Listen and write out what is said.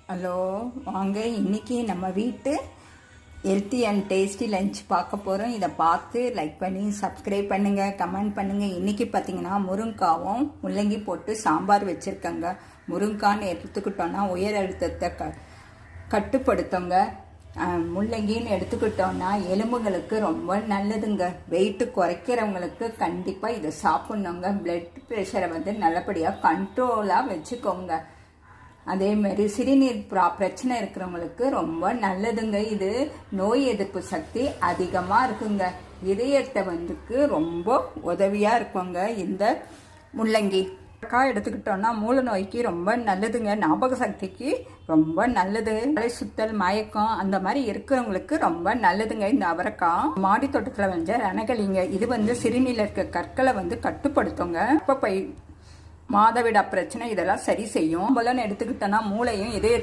Hello, வாங்க. இன்றைக்கி நம்ம வீட்டு ஹெல்த்தி அண்ட் டேஸ்டி லஞ்ச் பார்க்க போகிறோம். இதை பார்த்து லைக் பண்ணி சப்ஸ்கிரைப் பண்ணுங்கள், கமெண்ட் பண்ணுங்கள். இன்றைக்கி பார்த்தீங்கன்னா முருங்காவும் முள்ளங்கி போட்டு சாம்பார் வச்சுருக்கேங்க. முருங்கான்னு எடுத்துக்கிட்டோன்னா உயர் அழுத்தத்தை கட்டுப்படுத்துங்க. முள்ளங்கின்னு எடுத்துக்கிட்டோன்னா எலும்புகளுக்கு ரொம்ப நல்லதுங்க. வெயிட்டு குறைக்கிறவங்களுக்கு கண்டிப்பாக இதை சாப்பிட்ணுங்க. பிளட் ப்ரெஷரை நல்லபடியாக கண்ட்ரோலாக வச்சுக்கோங்க. அதேமாரி சிறுநீர் பிரச்சனை இருக்கிறவங்களுக்கு ரொம்ப நல்லதுங்க. இது நோய் எதிர்ப்பு சக்தி அதிகமாக இருக்குங்க. இதயத்தை ரொம்ப உதவியாக இருக்குங்க இந்த முள்ளங்கி. அவரைக்காய் எடுத்துக்கிட்டோன்னா மூல நோய்க்கு ரொம்ப நல்லதுங்க. ஞாபக சக்திக்கு ரொம்ப நல்லது. தலை சுத்தல், மயக்கம் அந்த மாதிரி இருக்கிறவங்களுக்கு ரொம்ப நல்லதுங்க இந்த அவரைக்காய். மாடி தோட்டத்தில் ரணகலிங்க. இது சிறுநீரில் இருக்க கற்களை கட்டுப்படுத்துங்க. அப்போ மாதவிடா பிரச்சனை இதெல்லாம் சரி செய்யும். பலன்னு எடுத்துக்கிட்டோன்னா மூளையும் இதய